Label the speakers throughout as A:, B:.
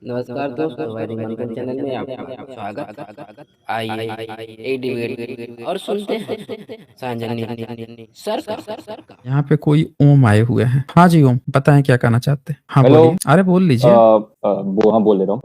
A: नमस्कार दोस्तों, हमारे मंथन चैनल में आपका स्वागत। आइए एक डिबेट और सुनते हैं सांजनी सर का।
B: यहाँ पे कोई ओम आए हुए हैं। हाँ जी ओम, बताएं क्या कहना चाहते हैं। हाँ
C: हेलो।
B: बोलिए, अरे बोल लीजिए।
C: हाँ बोल ले रहा हूँ।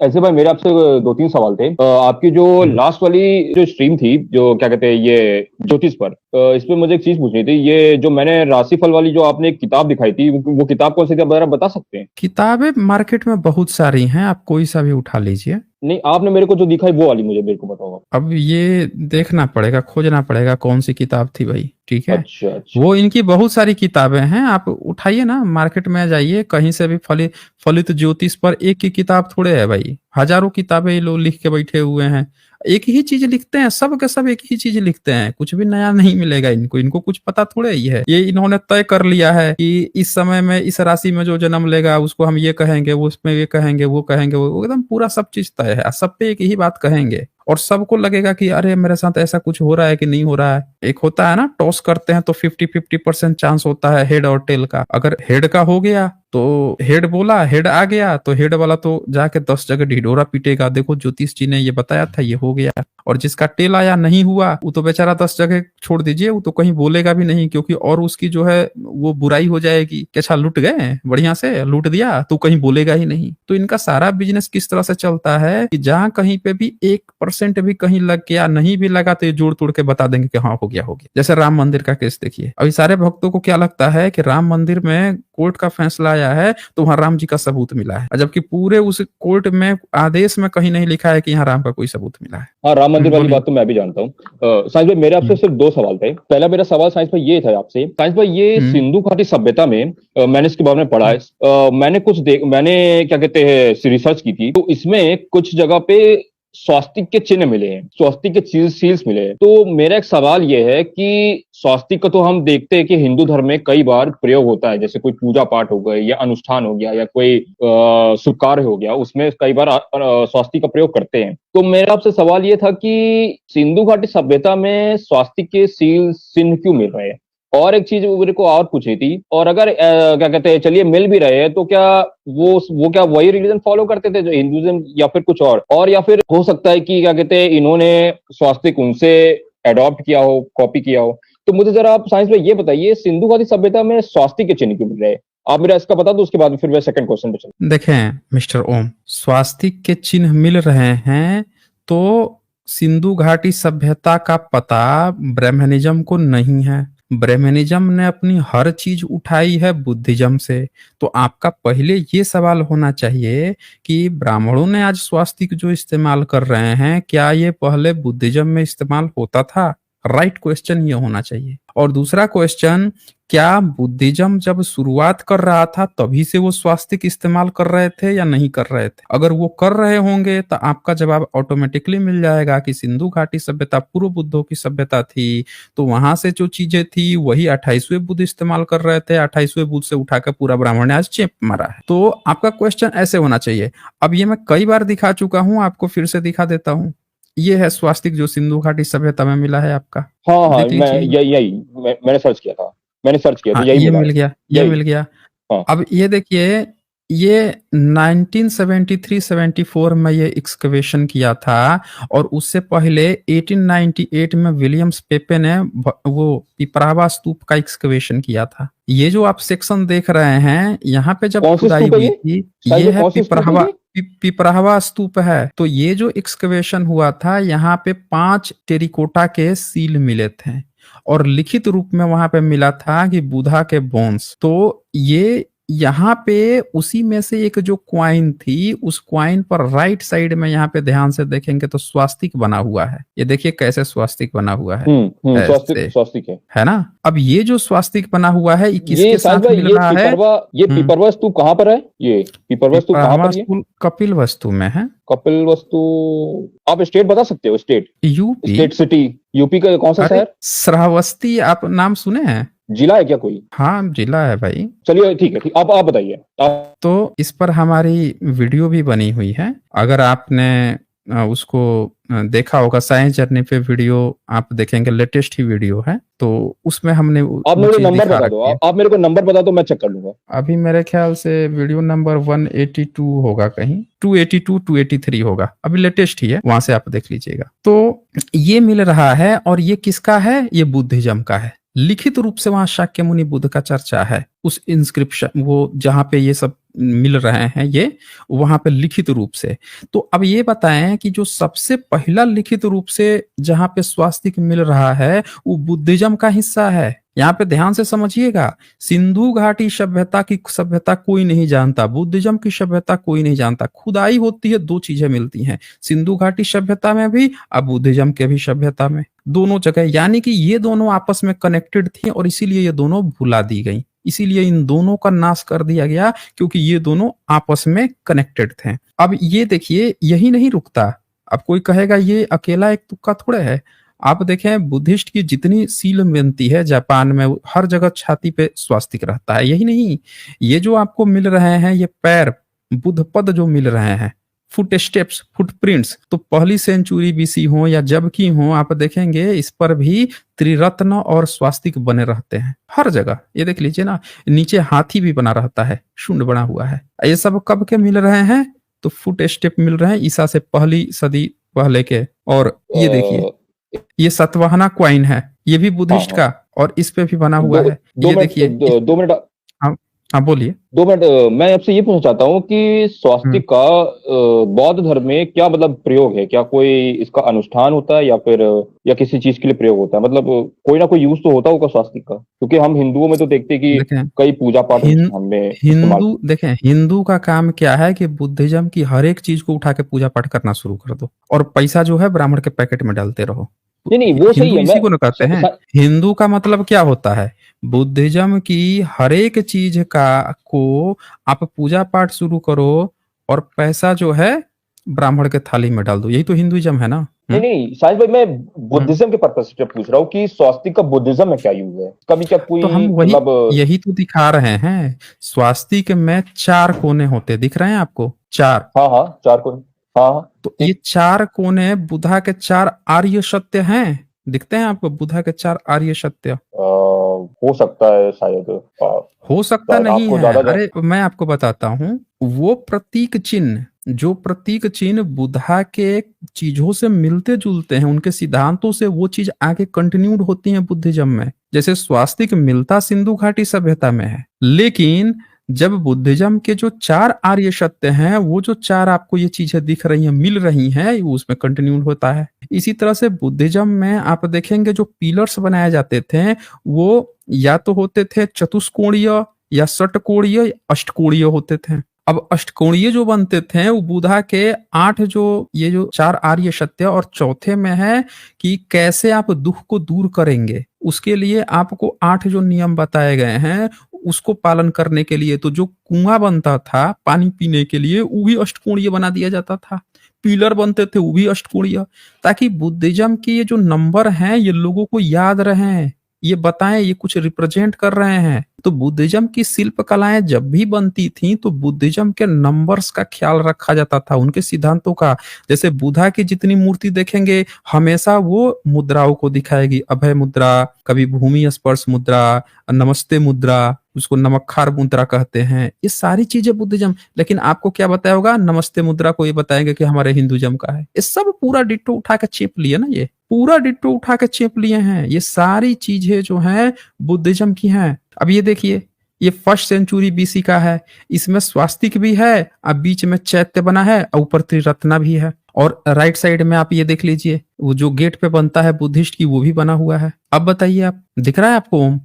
C: ऐसे भाई मेरे आपसे दो तीन सवाल थे। आपकी जो लास्ट वाली जो स्ट्रीम थी, जो क्या कहते हैं ये ज्योतिष पर, इस पे मुझे एक चीज पूछनी थी। ये जो मैंने राशिफल वाली जो आपने एक किताब दिखाई थी, वो किताब कौन सी थी, आप जरा बता सकते हैं?
B: किताबें मार्केट में बहुत सारी हैं, आप कोई सा भी उठा लीजिए।
C: नहीं, आपने मेरे को जो दिखाई वो वाली मुझे मेरे को बताओ।
B: अब ये देखना पड़ेगा, खोजना पड़ेगा कौन सी किताब थी भाई। ठीक है,
C: अच्छा अच्छा।
B: वो इनकी बहुत सारी किताबें हैं, आप उठाइए ना, मार्केट में जाइए कहीं से भी। फलित ज्योतिष पर एक ही किताब थोड़े है भाई, हजारों किताबें ये लोग लिख के बैठे हुए हैं। एक ही चीज लिखते हैं, सब के सब एक ही चीज लिखते हैं, कुछ भी नया नहीं मिलेगा इनको कुछ पता थोड़े ही है। ये इन्होंने तय कर लिया है कि इस समय में इस राशि में जो जन्म लेगा उसको हम ये कहेंगे, वो उसमें ये कहेंगे, वो कहेंगे, वो एकदम पूरा सब चीज तय है। सब पे एक ही बात कहेंगे और सबको लगेगा कि अरे मेरे साथ ऐसा कुछ हो रहा है कि नहीं हो रहा है। एक होता है ना, टॉस करते हैं तो 50-50% चांस होता है हेड और टेल का। अगर हेड का हो गया तो हेड बोला, हेड आ गया तो हेड वाला तो जाके 10 जगह ढिढोरा पीटेगा, देखो ज्योतिष जी ने ये बताया था, ये हो गया। और जिसका टेल आया नहीं हुआ, वो तो बेचारा 10 जगह छोड़ दीजिए, वो तो कहीं बोलेगा भी नहीं, क्योंकि और उसकी जो है वो बुराई हो जाएगी कि अच्छा लूट गए, बढ़िया से लूट दिया, तो कहीं बोलेगा ही नहीं। तो इनका सारा बिजनेस किस तरह से चलता है कि जहां कहीं पे भी 1% भी कहीं लग गया, नहीं भी लगा, तो ये जोड़ तोड़ के बता देंगे कि हाँ हो गया हो गया। जैसे राम मंदिर का केस देखिए, अभी सारे भक्तों को क्या लगता है कि राम मंदिर में कोर्ट का फैसला आया है तो वहां राम जी का सबूत मिला है, जबकि पूरे उस कोर्ट में आदेश में कहीं नहीं लिखा है कि यहाँ राम का कोई सबूत मिला है।
C: हाँ, राम मंदिर वाली
B: बोलिए।
C: बात तो मैं भी जानता हूँ। साइंस भाई, मेरे आपसे सिर्फ दो सवाल थे। पहला मेरा सवाल साइंस भाई ये था आपसे, साइंस भाई ये सिंधु घाटी सभ्यता में, मैंने इसके बारे में पढ़ा है। मैंने क्या कहते हैं रिसर्च की थी, तो इसमें कुछ जगह पे स्वास्तिक के चिन्ह मिले हैं, स्वास्तिक के सील्स मिले हैं। तो मेरा एक सवाल यह है कि स्वास्तिक का तो हम देखते हैं कि हिंदू धर्म में कई बार प्रयोग होता है, जैसे कोई पूजा पाठ हो गए या अनुष्ठान हो गया या कोई शुभ कार्य हो गया, उसमें कई बार स्वास्तिक का प्रयोग करते हैं। तो मेरा आपसे सवाल ये था कि सिंधु घाटी सभ्यता में स्वास्तिक के सील चिन्ह क्यों मिल रहे हैं? और एक चीज मेरे को और पूछी थी, और अगर क्या कहते हैं, चलिए मिल भी रहे हैं, तो क्या वो क्या वही रिलीजन फॉलो करते थे जो हिंदुइज्म, या फिर कुछ और या फिर हो सकता है कि क्या कहते हैं इन्होंने स्वास्तिक उनसे अडॉप्ट किया हो, कॉपी किया हो? तो मुझे जरा आप साइंस में ये बताइए, सिंधु घाटी सभ्यता में स्वास्तिक के चिन्ह क्यों मिल रहे हैं? आप मेरा इसका बता दो, उसके बाद फिर मैं सेकंड क्वेश्चन पे चलूं।
B: देखें मिस्टर ओम, स्वास्तिक के चिन्ह मिल रहे हैं तो सिंधु घाटी सभ्यता का पता ब्राह्मणिज्म को नहीं है। ब्राह्मणिज्म ने अपनी हर चीज उठाई है बुद्धिज्म से। तो आपका पहले ये सवाल होना चाहिए कि ब्राह्मणों ने आज स्वास्तिक जो इस्तेमाल कर रहे हैं, क्या ये पहले बुद्धिज्म में इस्तेमाल होता था? राइट क्वेश्चन ये होना चाहिए। और दूसरा क्वेश्चन, क्या बुद्धिज्म जब शुरुआत कर रहा था तभी से वो स्वास्तिक इस्तेमाल कर रहे थे या नहीं कर रहे थे? अगर वो कर रहे होंगे तो आपका जवाब ऑटोमेटिकली मिल जाएगा कि सिंधु घाटी सभ्यता पूर्व बुद्धों की सभ्यता थी, तो वहां से जो चीजें थी वही 28वें बुद्ध इस्तेमाल कर रहे थे। 28वें बुद्ध से उठाकर पूरा ब्राह्मण ने आज चेप मारा है। तो आपका क्वेश्चन ऐसे होना चाहिए। अब ये मैं कई बार दिखा चुका हूँ, आपको फिर से दिखा देता हूँ। ये है स्वास्तिक जो सिंधु घाटी सभ्यता में मिला है आपका।
C: हाँ हाँ,
B: देख लीजिए।
C: मैंने सर्च किया था, मैंने सर्च किया तो
B: हाँ
C: यही
B: ये
C: मिला
B: मिल
C: है।
B: गया, ये मिल गया।
C: हाँ।
B: अब ये देखिए, ये 1973-74 में ये एक्सकवेशन किया था, और उससे पहले 1898 में विलियम्स पेपे ने वो पिपरावा स्तूप का एक्सकवेशन किया था। ये जो आप सेक्शन देख रहे हैं, यहाँ पे जब खुदाई हुई थी, ये है पिपरावा स्तूप है। तो ये जो एक्सकवेशन हुआ था, यहाँ पे 5 टेरिकोटा के सील मिले थे और लिखित रूप में वहां पे मिला था कि बुधा के बोन्स। तो ये यहाँ पे उसी में से एक जो क्वाइन थी, उस क्वाइन पर राइट साइड में यहाँ पे ध्यान से देखेंगे तो स्वास्तिक बना हुआ है। ये देखिए कैसे स्वास्तिक बना हुआ है।
C: स्वास्तिक
B: है ना। अब ये जो स्वास्तिक बना हुआ है, ये किसके साथ मिल रहा है?
C: ये पिपरवा स्तूप कहाँ पर है? ये पिपरवा स्तूप कहाँ पर है?
B: कपिल वस्तु में है।
C: कपिल वस्तु, आप स्टेट बता सकते हो? State,
B: UP,
C: state city, UP का कौन सा शहर?
B: श्रावस्ती, आप नाम सुने हैं?
C: जिला है क्या कोई?
B: हाँ जिला है भाई।
C: चलिए ठीक है, ठीक, आप बताइए।
B: तो इस पर हमारी वीडियो भी बनी हुई है, अगर आपने उसको देखा होगा साइंस जर्नी पे वीडियो, आप देखेंगे लेटेस्ट ही वीडियो है, तो उसमें हमने
C: आप
B: वो
C: मेरे को
B: चीज
C: नंबर
B: दिखा
C: बता दो,
B: रखी है।
C: आप मेरे को नंबर बता दो, मैं चेक कर लूंगा।
B: अभी मेरे ख्याल से वीडियो नंबर 182 होगा, कहीं 282 283 होगा, अभी लेटेस्ट ही है, वहां से आप देख लीजिएगा। तो ये मिल रहा है, और ये किसका है? ये बुद्धिज्म का है। लिखित रूप से वहां शाक्य मुनि बुद्ध का चर्चा है, उस इंस्क्रिप्शन वो जहां पे ये सब मिल रहे हैं, ये वहां पे लिखित रूप से। तो अब ये बताएं कि जो सबसे पहला लिखित रूप से जहां पे स्वास्तिक मिल रहा है, वो बुद्धिज्म का हिस्सा है। यहाँ पे ध्यान से समझिएगा, सिंधु घाटी सभ्यता की सभ्यता कोई नहीं जानता, बुद्धिज्म की सभ्यता कोई नहीं जानता। खुदाई होती है, दो चीजें मिलती हैं, सिंधु घाटी सभ्यता में भी और बुद्धिज्म के भी सभ्यता में, दोनों जगह। यानी कि ये दोनों आपस में कनेक्टेड थी, और इसीलिए ये दोनों भुला दी गई, इसीलिए इन दोनों का नाश कर दिया गया, क्योंकि ये दोनों आपस में कनेक्टेड थे। अब ये देखिए, यही नहीं रुकता। अब कोई कहेगा ये अकेला एक तुक्का थोड़े है। आप देखें, बुद्धिस्ट की जितनी सील बनती है जापान में, हर जगह छाती पे स्वास्तिक रहता है। यही नहीं, ये जो आपको मिल रहे हैं, ये पैर बुद्ध पद जो मिल रहे हैं, फुट स्टेप्स, फुटप्रिंट्स, तो पहली सेंचुरी बीसी हो या जब की हो, आप देखेंगे इस पर भी त्रिरत्न और स्वास्तिक बने रहते हैं हर जगह। ये देख लीजिए ना, नीचे हाथी भी बना रहता है, शुंड बना हुआ है। ये सब कब के मिल रहे हैं? तो फुट स्टेप मिल रहे हैं ईसा से पहली सदी पहले के। और ये देखिए, ये सतवाहना क्वाइन है, ये भी बुद्धिस्ट
C: हाँ,
B: का, और इस पे भी बना हुआ है।
C: दो
B: ये
C: मिनट,
B: देखिए,
C: 2 मिनट,
B: हाँ हाँ, बोलिए।
C: 2 मिनट, मैं आपसे ये पूछना चाहता हूँ कि स्वास्तिक का बौद्ध धर्म में क्या मतलब प्रयोग है? क्या कोई इसका अनुष्ठान होता है, या फिर या किसी चीज के लिए प्रयोग होता है? मतलब कोई ना कोई यूज तो होता होगा स्वास्तिक का, क्योंकि हम हिंदुओं में तो देखते हैं कि
B: देखें,
C: कई पूजा पाठ अनुष्ठान में इस्तेमाल।
B: हिंदू, देखें, हिंदू का काम क्या है कि बुद्धिज्म की हर एक चीज को उठा के पूजा पाठ करना शुरू कर दो, और पैसा जो है ब्राह्मण के पैकेट में डालते रहो।
C: नहीं नहीं, वो सही
B: हिंदू
C: है।
B: इसी को ना कहते हैं। हिंदू का मतलब क्या होता है? बुद्धिज्म की हर एक चीज का को आप पूजा पाठ शुरू करो, और पैसा जो है ब्राह्मण के थाली में डाल दो। यही तो हिंदुइज्म है ना।
C: नहीं नहीं साहिल भाई, मैं बुद्धिज्म के पर्पज से पूछ रहा हूँ कि स्वास्तिक का बुद्धिज्म में क्या यूज है? कभी क्या कोई
B: तो हम वही
C: मतलब
B: यही तो दिखा रहे हैं। स्वास्तिक में 4 कोने होते दिख रहे हैं आपको? 4।
C: हाँ हाँ, 4 कोण, हाँ हाँ,
B: तो ये 4 कोने बुधा के 4 आर्य सत्य हैं, दिखते हैं आपको? बुधा के 4 आर्य सत्य
C: हो सकता है शायद,
B: हो सकता
C: शायद
B: नहीं
C: आपको
B: है।
C: ज्यादा
B: अरे मैं आपको बताता हूँ, वो प्रतीक चिन्ह, जो प्रतीक चिन्ह बुधा के चीजों से मिलते जुलते हैं, उनके सिद्धांतों से वो चीज आगे कंटिन्यूड होती है बुद्धिज्म में। जैसे स्वास्तिक मिलता सिंधु घाटी सभ्यता में है, लेकिन जब बुद्धिज्म के जो 4 आर्य सत्य हैं, वो जो 4 आपको ये चीजें दिख रही हैं, मिल रही हैं, वो उसमें कंटिन्यूड होता है। इसी तरह से बुद्धिज्म में आप देखेंगे जो पिलर्स बनाए जाते थे, वो या तो होते थे चतुष्कोणीय, या षटकोणीय, या अष्टकोणीय होते थे। अब अष्टकोणीय जो बनते थे, वो बुधा के 8 जो ये जो 4 आर्य सत्य, और चौथे में है कि कैसे आप दुख को दूर करेंगे। उसके लिए आपको 8 जो नियम बताए गए हैं, उसको पालन करने के लिए तो जो कुआं बनता था पानी पीने के लिए, वो भी अष्टकोणीय बना दिया जाता था। पिलर बनते थे, वो भी अष्टकोणीय, ताकि बुद्धिज्म के ये जो नंबर हैं, ये लोगों को याद रहें, ये बताएं ये कुछ रिप्रेजेंट कर रहे हैं। तो बुद्धिज्म की शिल्प कलाएं जब भी बनती थी, तो बुद्धिज्म के नंबर्स का ख्याल रखा जाता था, उनके सिद्धांतों का। जैसे बुधा की जितनी मूर्ति देखेंगे, हमेशा वो मुद्राओं को दिखाएगी, अभय मुद्रा, कभी भूमि स्पर्श मुद्रा, नमस्ते मुद्रा, उसको नमक्खार मुद्रा कहते हैं। ये सारी चीजें बुद्धिज्म। लेकिन आपको क्या बताया होगा? नमस्ते मुद्रा को ये बताएंगे कि हमारे हिंदुइज्म का है। ये सब पूरा डिट्टो उठा के चेप लिए ना, ये पूरा डिट्टो उठा के चेप लिए हैं। ये सारी चीजें जो हैं बुद्धिज्म की हैं। अब ये देखिए, ये 1st सेंचुरी बीसी का है, इसमें स्वास्तिक भी है, अब बीच में चैत्य बना है, और ऊपर त्रिरत्ना भी है। और राइट साइड में आप ये देख लीजिए, वो जो गेट पे बनता है बुद्धिस्ट की, वो भी बना हुआ है। अब बताइए, आप दिख रहा है आपको ओम?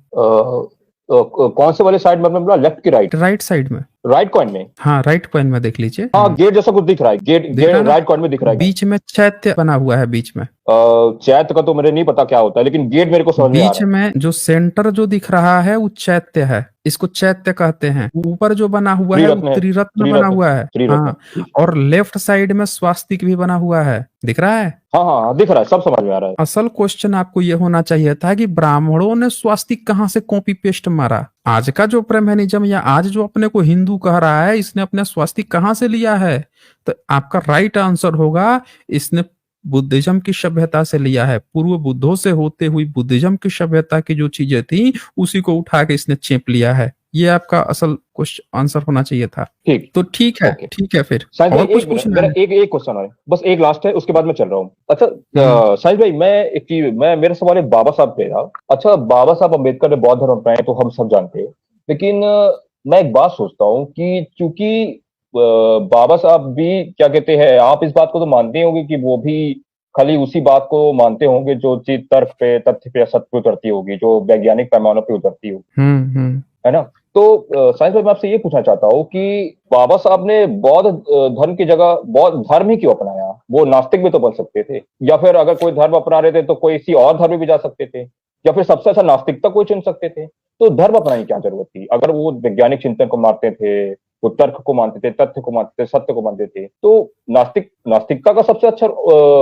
C: कौन से वाले साइड में बोला, लेफ्ट की राइट?
B: राइट साइड में,
C: राइट कॉइन में।
B: हाँ राइट कॉइन में देख लीजिए।
C: हाँ, गेट जैसा कुछ दिख रहा है, गेट राइट कॉइन में दिख रहा है।
B: बीच में चैत्य बना हुआ है, बीच में।
C: चैत्य का तो मुझे नहीं पता क्या होता है, लेकिन गेट मेरे को समझ में आ रहा है।
B: बीच में जो सेंटर जो दिख रहा है, वो चैत्य है, इसको चैत्य कहते हैं। ऊपर जो बना हुआ है वो त्रिरत्न बना हुआ है। हाँ, और लेफ्ट साइड में स्वास्तिक भी बना हुआ है, दिख रहा है?
C: हाँ हाँ दिख रहा है, सब समझ में आ रहा है।
B: असल क्वेश्चन आपको ये होना चाहिए था कि ब्राह्मणों ने स्वास्तिक कहाँ से कॉपी पेस्ट मारा? आज का जो ब्राह्मणिज्म, या आज जो अपने को हिंदू कह रहा है, इसने अपने स्वास्तिक कहाँ से लिया है? तो आपका राइट आंसर होगा, इसने बुद्धिज्म की सभ्यता से लिया है, पूर्व बुद्धों से होते हुई बुद्धिज्म की सभ्यता की जो चीजें थी उसी को उठा के इसने चेप लिया है। ये आपका असल क्वेश्चन आंसर होना चाहिए था।
C: ठीक,
B: तो ठीक
C: ओके।
B: है फिर
C: साइंस
B: और
C: भाई
B: कुछ
C: एक मिनट,
B: पूछना
C: मेरा
B: है?
C: एक क्वेश्चन और है, बस एक लास्ट है, उसके बाद मैं चल रहा हूँ। अच्छा साइंस भाई, मैं एक चीज, मैं मेरा सवाल है बाबा साहब पे था। अच्छा, बाबा साहब अम्बेडकर ने बौद्ध धर्म अपनाया तो हम सब जानते हैं, लेकिन मैं एक बात सोचता हूँ कि चूंकि बाबा साहब भी क्या कहते हैं, आप इस बात को तो मानते होंगे कि वो भी खाली उसी बात को मानते होंगे जो चीज तर्क पे, तथ्य पे, सत्य पे उतरती होगी, जो वैज्ञानिक पैमानों पे उतरती होगी, है ना? तो साइंस भाई, मैं आपसे ये पूछना चाहता हूँ कि बाबा साहब ने बौद्ध धर्म की जगह बौद्ध धर्म ही क्यों अपनाया? वो नास्तिक भी तो बन सकते थे, या फिर अगर कोई धर्म अपना रहे थे तो कोई किसी और धर्म में भी जा सकते थे, या फिर सबसे अच्छा नास्तिकता कोई चुन सकते थे। तो धर्म अपनाने की क्या जरूरत थी? अगर वो वैज्ञानिक चिंतन को मानते थे, वो तर्क को मानते थे, तथ्य को मानते थे, सत्य को मानते थे, तो नास्तिकता का सबसे अच्छा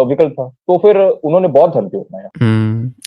C: विकल्प था, तो फिर उन्होंने बौद्ध धर्म क्यों अपनाया?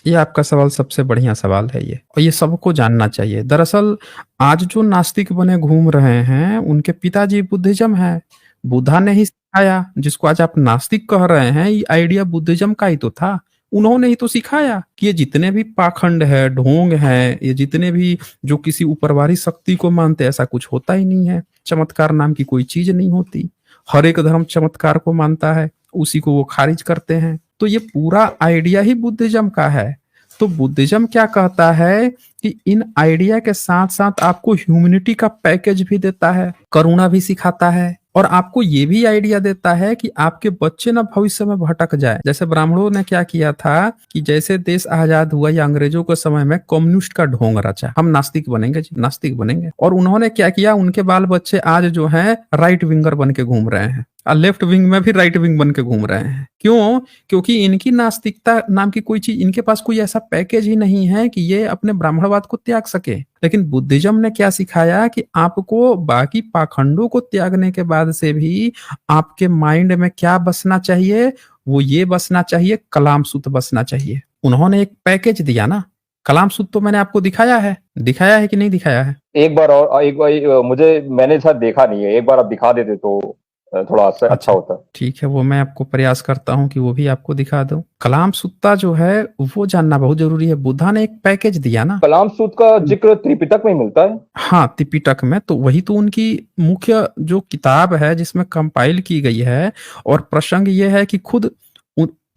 B: ये आपका सवाल सबसे बढ़िया सवाल है ये, और ये सबको जानना चाहिए। दरअसल आज जो नास्तिक बने घूम रहे हैं उनके पिताजी बुद्धिज्म है, बुद्धा ने ही सिखाया। जिसको आज आप नास्तिक कह रहे हैं, ये आइडिया बुद्धिज्म का ही तो था। उन्होंने ही तो सिखाया कि ये जितने भी पाखंड है, ढोंग है, ये जितने भी जो किसी ऊपरवारी शक्ति को मानते, ऐसा कुछ होता ही नहीं है। चमत्कार नाम की कोई चीज नहीं होती। हर एक धर्म चमत्कार को मानता है, उसी को वो खारिज करते हैं। तो ये पूरा आइडिया ही बुद्धिज्म का है। तो बुद्धिज्म क्या कहता है कि इन आइडिया के साथ साथ आपको ह्यूमैनिटी का पैकेज भी देता है, करुणा भी सिखाता है, और आपको ये भी आइडिया देता है कि आपके बच्चे ना भविष्य में भटक जाए। जैसे ब्राह्मणों ने क्या किया था कि जैसे देश आजाद हुआ या अंग्रेजों के समय में कम्युनिस्ट का ढोंग रचा, हम नास्तिक बनेंगे जी, नास्तिक बनेंगे। और उन्होंने क्या किया, उनके बाल बच्चे आज जो है राइट विंगर बन के घूम रहे हैं, और लेफ्ट विंग में भी राइट विंग बन के घूम रहे हैं। क्यों? क्योंकि इनकी नास्तिकता नाम की कोई चीज, इनके पास कोई ऐसा पैकेज ही नहीं है कि ये अपने ब्राह्मणवाद को त्याग सके। लेकिन बुद्धिज्म ने क्या सिखाया कि आपको बाकी पाखंडों को त्यागने के बाद से भी आपके माइंड में क्या बसना चाहिए, वो ये बसना चाहिए, कलाम सूत्र बसना चाहिए। उन्होंने एक पैकेज दिया ना, कलाम सूत्र तो मैंने आपको दिखाया है कि नहीं दिखाया है?
C: एक बार और, एक बार मुझे, मैंने शायद देखा नहीं है, एक बार आप दिखा देते तो थोड़ा अच्छा होता।
B: ठीक है, वो मैं आपको प्रयास करता हूँ कि वो भी आपको दिखा दूं। कलाम सूत्र जो है वो जानना बहुत जरूरी है। बुद्धा ने एक पैकेज दिया ना।
C: कलाम सूत्र का जिक्र त्रिपिटक में मिलता है।
B: हाँ, त्रिपिटक में, तो वही तो उनकी मुख्य जो किताब है जिसमें कंपाइल की गई है। और प्रसंग ये है कि खुद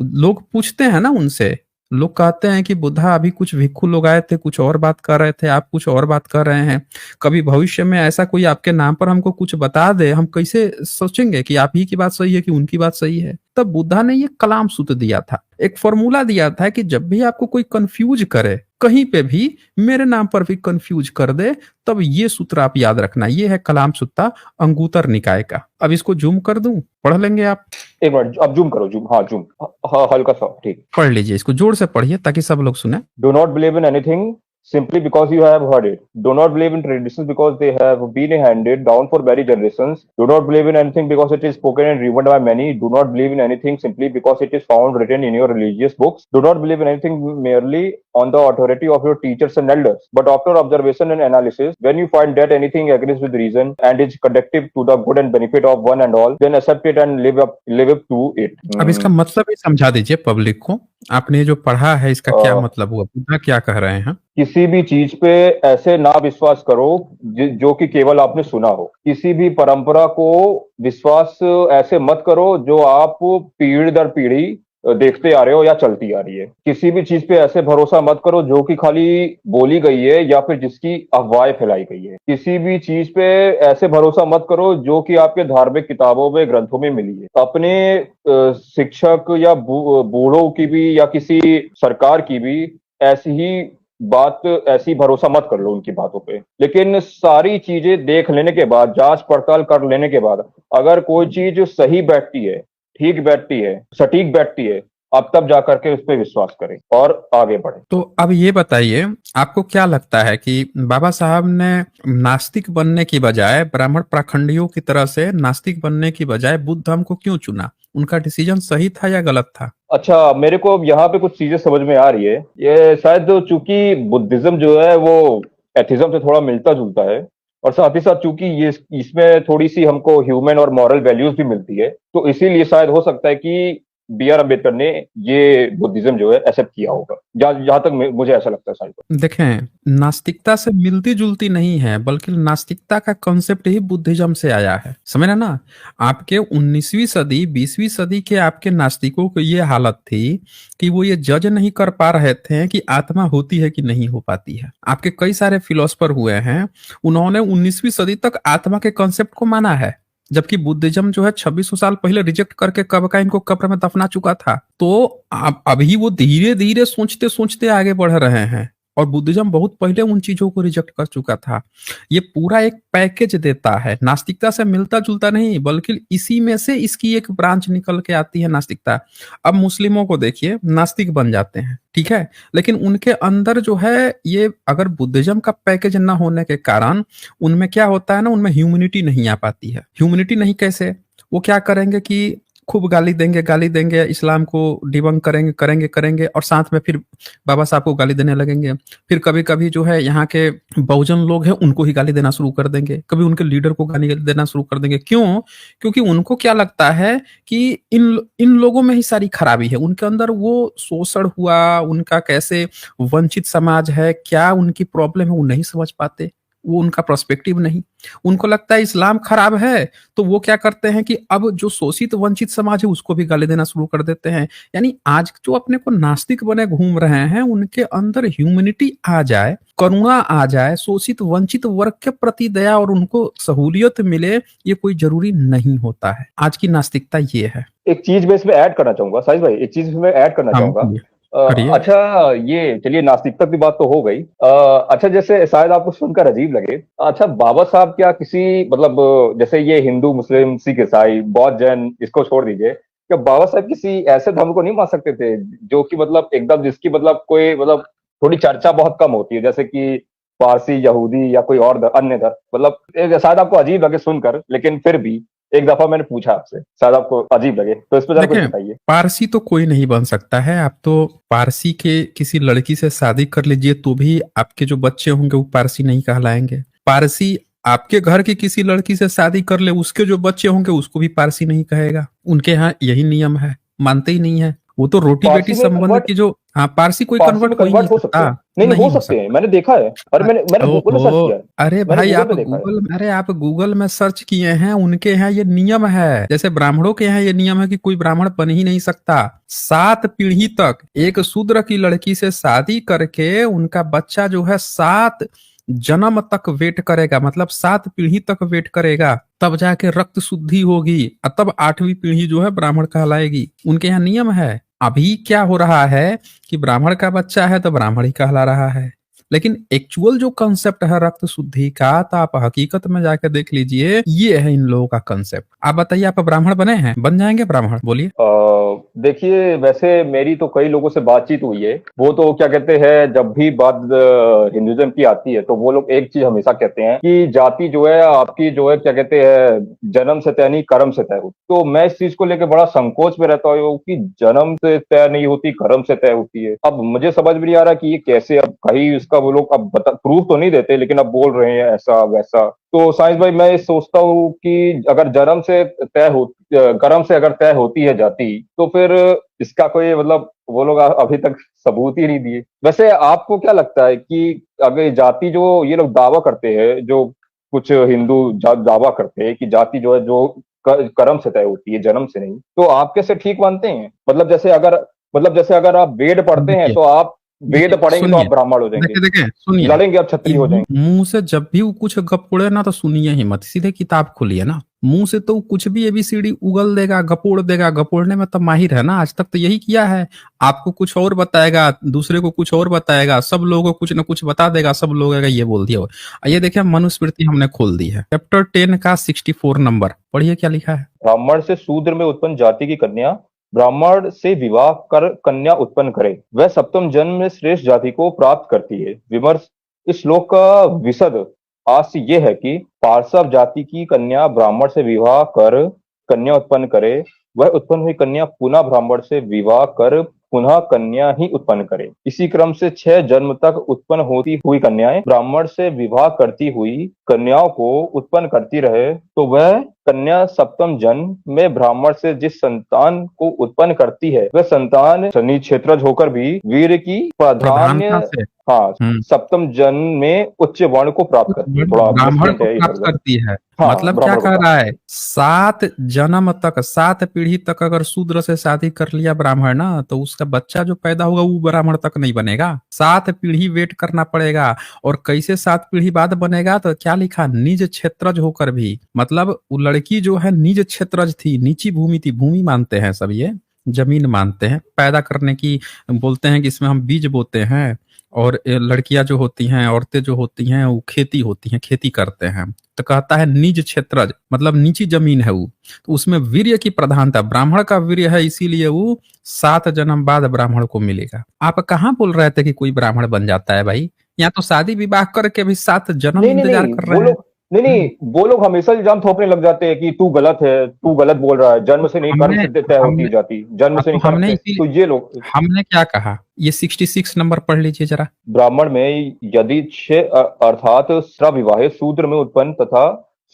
B: लोग पूछते हैं ना उनसे, लोग कहते हैं कि बुद्धा अभी कुछ भिक्खु लोग आए थे, कुछ और बात कर रहे थे, आप कुछ और बात कर रहे हैं। कभी भविष्य में ऐसा कोई आपके नाम पर हमको कुछ बता दे, हम कैसे सोचेंगे कि आप ही की बात सही है कि उनकी बात सही है? तब बुद्धा ने ये कलाम सूत्र दिया था, एक फॉर्मूला दिया था कि जब भी आपको कोई कंफ्यूज करे, कहीं पे भी, मेरे नाम पर भी कंफ्यूज कर दे, तब ये सूत्र आप याद रखना। ये है कलाम सूत्र अंगुतर निकाय का। अब इसको जूम कर दूं, पढ़ लेंगे आप?
C: एक मिनट, अब जूम करो, जूम, हाँ जूम, हाँ हल्का सा, ठीक।
B: पढ़ लीजिए, इसको जोर से पढ़िए ताकि सब लोग सुने।
C: Do not believe in anything simply because you have heard it. Do not believe in traditions because they have been handed down for many generations. Do not believe in anything because it is spoken and revered by many. Do not believe in anything simply because it is found written in your religious books. Do not believe in anything merely on the authority of your teachers and elders. But after observation and analysis, when you find that anything agrees with reason and is conducive to the good and benefit of one and all, then accept it and live up to it.
B: अब इसका मतलब ही समझा दीजिए public को। आपने जो पढ़ा है इसका क्या मतलब हुआ, बुद्धा क्या कह रहे हैं?
C: किसी भी चीज पे ऐसे ना विश्वास करो जो कि केवल आपने सुना हो। किसी भी परंपरा को विश्वास ऐसे मत करो जो आप पीढ़ी दर पीढ़ी देखते आ रहे हो या चलती आ रही है। किसी भी चीज पे ऐसे भरोसा मत करो जो कि खाली बोली गई है या फिर जिसकी अफवाहें फैलाई गई है। किसी भी चीज पे ऐसे भरोसा मत करो जो कि आपके धार्मिक किताबों में, ग्रंथों में मिली है। अपने शिक्षक या बूढ़ों की भी या किसी सरकार की भी ऐसी ही बात, ऐसी भरोसा मत कर लो उनकी बातों पे। लेकिन सारी चीजें देख लेने के बाद, जांच पड़ताल कर लेने के बाद, अगर कोई चीज सही बैठती है, ठीक बैठती है, सटीक बैठती है, अब तब जाकर के उस पर विश्वास करें और आगे बढ़े।
B: तो अब ये बताइए, आपको क्या लगता है कि बाबा साहब ने नास्तिक बनने की बजाय, ब्राह्मण पाखंडियों की तरह से नास्तिक बनने की बजाय बुद्ध धर्म को क्यों चुना? उनका डिसीजन सही था या गलत था?
C: अच्छा, मेरे को यहाँ पे कुछ चीजें समझ में आ रही है। ये शायद चूंकि बुद्धिज्म जो है वो एथिज्म से थोड़ा मिलता जुलता है, और साथ ही साथ चूंकि ये इसमें थोड़ी सी हमको ह्यूमन और मॉरल वैल्यूज भी मिलती है, तो इसीलिए शायद हो सकता है कि B.R. अम्बेडकर ने ये बुद्धिज्म जो है एक्सेप्ट किया होगा, जहां तक मुझे ऐसा लगता है साइंस पर।
B: देखें, नास्तिकता से मिलती जुलती नहीं है, बल्कि नास्तिकता का कॉन्सेप्ट ही बुद्धिज्म से आया है, समझ रहे ना। आपके 19वीं सदी 20वीं सदी के आपके नास्तिकों को ये हालत थी कि वो ये जज नहीं कर पा रहे थे कि आत्मा होती है कि नहीं हो पाती है। आपके कई सारे फिलोसफर हुए हैं, उन्होंने 19वीं सदी तक आत्मा के कॉन्सेप्ट को माना है, जबकि बुद्धिज्म जो है 2600 साल पहले रिजेक्ट करके कब का इनको कब्र में दफना चुका था। तो अभी वो धीरे धीरे सोचते सोचते आगे बढ़ रहे हैं, और बुद्धिज्म बहुत पहले उन चीजों को रिजेक्ट कर चुका था। ये पूरा एक पैकेज देता है, नास्तिकता से मिलता जुलता नहीं, बल्कि इसी में से इसकी एक ब्रांच निकल के आती है नास्तिकता। अब मुस्लिमों को देखिए, नास्तिक बन जाते हैं, ठीक है, लेकिन उनके अंदर जो है ये, अगर बुद्धिज्म का पैकेज ना होने के कारण उनमें क्या होता है ना, उनमें ह्यूमैनिटी नहीं आ पाती है। ह्यूमैनिटी नहीं कैसे, वो क्या करेंगे कि खूब गाली देंगे, इस्लाम को डिबंक करेंगे और साथ में फिर बाबा साहब को गाली देने लगेंगे। फिर कभी कभी जो है यहाँ के बहुजन लोग हैं उनको ही गाली देना शुरू कर देंगे, कभी उनके लीडर को गाली देना शुरू कर देंगे। क्यों? क्योंकि उनको क्या लगता है कि इन लोगों में ही सारी खराबी है, उनके अंदर वो शोषण हुआ, उनका कैसे वंचित समाज है, क्या उनकी प्रॉब्लम है वो नहीं समझ पाते, वो उनका पर्सपेक्टिव नहीं। उनको लगता है इस्लाम खराब है, तो वो क्या करते हैं कि अब जो शोषित वंचित समाज है उसको भी गाली देना शुरू कर देते हैं। यानी आज जो अपने को नास्तिक बने घूम रहे हैं, उनके अंदर ह्यूमैनिटी आ जाए, करुणा आ जाए, शोषित वंचित वर्ग के प्रति दया और उनको सहूलियत मिले, ये कोई जरूरी नहीं होता है। आज की नास्तिकता ये है।
C: एक चीज मैं इसमें ऐड करना चाहूंगा साहिल भाई, एक चीज मैं ऐड करना चाहूंगा। अच्छा, ये चलिए नास्तिकता की बात तो हो गई। अच्छा, जैसे शायद आपको सुनकर अजीब लगे, अच्छा बाबा साहब क्या किसी मतलब जैसे ये हिंदू मुस्लिम सिख ईसाई बौद्ध जैन इसको छोड़ दीजिए, क्या बाबा साहब किसी ऐसे धर्म को नहीं मान सकते थे जो कि मतलब एकदम जिसकी मतलब कोई मतलब थोड़ी चर्चा बहुत कम होती है, जैसे कि पारसी, यहूदी या कोई और अन्य धर्म? मतलब शायद आपको अजीब लगे सुनकर, लेकिन फिर भी एक दफा मैंने पूछा आपसे, शायद आपको अजीब लगे, तो इस पर जरा कुछ बताइए।
B: पारसी तो कोई नहीं बन सकता है। आप तो पारसी के किसी लड़की से शादी कर लीजिए तो भी आपके जो बच्चे होंगे वो पारसी नहीं कहलाएंगे। पारसी आपके घर की किसी लड़की से शादी कर ले, उसके जो बच्चे होंगे उसको भी पारसी नहीं कहेगा। उनके यहाँ यही नियम है, मानते ही नहीं है। वो तो रोटी बेटी संबंध की जो, हाँ, पारसी कोई कन्वर्ट हो सकता है।
C: नहीं हो सकते हैं, मैंने देखा है। अरे मैंने गूगल में सर्च किया।
B: अरे भाई आप गूगल में सर्च किए हैं, उनके यहाँ ये नियम है। जैसे ब्राह्मणों के यहाँ ये नियम है कि कोई ब्राह्मण बन ही नहीं सकता। 7 पीढ़ी तक एक शूद्र की लड़की से शादी करके उनका बच्चा जो है 7 जन्म तक वेट करेगा, मतलब 7 पीढ़ी तक वेट करेगा, तब जाके रक्त शुद्धि होगी, तब 8वीं पीढ़ी जो है ब्राह्मण कहलाएगी। उनके यहाँ नियम है। अभी क्या हो रहा है कि ब्राह्मण का बच्चा है तो ब्राह्मण ही कहला रहा है, लेकिन एक्चुअल जो कंसेप्ट है रक्त शुद्धि का, तो आप हकीकत में जाकर देख लीजिए, ये है इन लोगों का कंसेप्ट। आप बताइए, आप ब्राह्मण बने हैं? बन जाएंगे ब्राह्मण? बोलिए।
C: देखिए, वैसे मेरी तो कई लोगों से बातचीत हुई है, वो तो क्या कहते हैं, जब भी बात हिंदुइज्म की आती है तो वो लोग एक चीज हमेशा कहते हैं कि जाति जो है आपकी जो है क्या कहते हैं जन्म से तय नहीं कर्म से तय होती। तो मैं इस चीज को लेकर बड़ा संकोच में रहता हूँ कि जन्म से तय नहीं होती, कर्म से तय होती है। अब मुझे समझ में नहीं आ रहा कि ये कैसे, अब कहीं इसका वो लोग अब प्रूफ तो नहीं देते, लेकिन अब बोल रहे हैं ऐसा वैसा। तो साइंस भाई, मैं सोचता हूँ कि अगर जन्म से तय हो, कर्म से अगर तय होती है जाति, तो फिर इसका कोई मतलब वो लोग अभी तक सबूत ही नहीं दिए। वैसे आपको क्या लगता है कि अगर जाति जो ये लोग दावा करते हैं, जो कुछ हिंदू दावा करते हैं कि जाति जो है जो कर्म से तय होती है, जन्म से नहीं, तो आप कैसे ठीक मानते हैं? मतलब जैसे अगर आप वेद पढ़ते हैं तो आप वेद पढ़ेंगे तो आप ब्राह्मण हो जाएंगे,
B: देखिए सुनिए,
C: लड़ेंगे आप क्षत्रिय हो जाएंगे।
B: मुंह से जब भी वो कुछ गपोड़े ना तो सुनिए ही मत, सीधे किताब खोलिए ना। मुंह से तो कुछ भी एबीसीडी उगल देगा, गपोड़ देगा। गपोड़ने में तो माहिर है ना, आज तक तो यही किया है। आपको कुछ और बताएगा, दूसरे को कुछ और बताएगा, सब लोगों को कुछ ना कुछ बता देगा, सब लोग ये बोल दिया। ये देखिए, मनुस्मृति हमने खोल दी है, चैप्टर 10 का 64 नंबर पढ़िए, क्या लिखा है।
C: ब्राह्मण से शूद्र में उत्पन्न जाति की कन्या ब्राह्मण से विवाह कर कन्या उत्पन्न करे, वह सप्तम जन्म में श्रेष्ठ जाति को प्राप्त करती है। विमर्श। इस श्लोक का विशद आशय यह है कि पार्श्व जाति की कन्या ब्राह्मण से विवाह कर कन्या उत्पन्न करे, वह उत्पन्न हुई कन्या पुनः ब्राह्मण से विवाह कर पुनः कन्या ही उत्पन्न करे। इसी क्रम से 6 जन्म तक उत्पन्न होती हुई कन्याएं ब्राह्मण से विवाह करती हुई कन्याओं को उत्पन्न करती रहे, तो वह कन्या सप्तम जन्म में ब्राह्मण से जिस संतान को उत्पन्न करती है, वह संतान शनि क्षेत्रज होकर भी वीर की प्राधान्य,
B: प्रधानता से
C: हाँ, सप्तम जन्म में उच्च वर्ण को प्राप्त करती है। थोड़ा
B: ब्राह्मण
C: मिस्टेक
B: को
C: है इधर
B: प्राप्त
C: उधर।
B: करती है।
C: हाँ,
B: मतलब क्या
C: ब्राह्मण को
B: कह
C: प्राप्त।
B: रहा है, 7 जन्म तक, 7 पीढ़ी तक अगर शूद्र से शादी कर लिया ब्राह्मण ना, तो उसका बच्चा जो पैदा होगा वो ब्राह्मण तक नहीं बनेगा, 7 पीढ़ी वेट करना पड़ेगा। और कैसे 7 पीढ़ी बाद बनेगा, तो क्या लिखा, निज क्षेत्रज होकर भी। मतलब वो लड़की जो है निज क्षेत्रज थी, नीची भूमि थी, भूमि मानते हैं सब ये, जमीन मानते हैं, पैदा करने की बोलते हैं कि इसमें हम बीज बोते हैं। और लड़कियां जो होती हैं, औरतें जो होती हैं, वो खेती होती हैं, खेती करते हैं। तो कहता है निज क्षेत्रज, मतलब नीची जमीन है वो, तो उसमें वीर्य की प्रधानता, ब्राह्मण का वीर्य है, इसीलिए वो 7 जन्म बाद ब्राह्मण को मिलेगा। आप कहाँ बोल रहे थे कि कोई ब्राह्मण बन जाता है भाई? यहाँ तो शादी विवाह करके भी 7 जन्म
C: नहीं नहीं
B: इंतजार
C: नहीं,
B: कर
C: वो
B: रहे हैं।
C: लोग नहीं, वो लोग हमेशा इल्जाम थोपने लग जाते हैं कि तू गलत है, तू गलत बोल रहा है, जन्म से नहीं, कर्म
B: हमने
C: से तय होती
B: हमने
C: जाती, जन्म से
B: तो
C: नहीं, कर्म
B: हमने
C: से।
B: इसी
C: तो ये लोग,
B: हमने क्या कहा, ये 66 नंबर पढ़ लीजिए जरा।
C: ब्राह्मण में यदि 6 अर्थात स्रविवाहित शूद्र में उत्पन्न तथा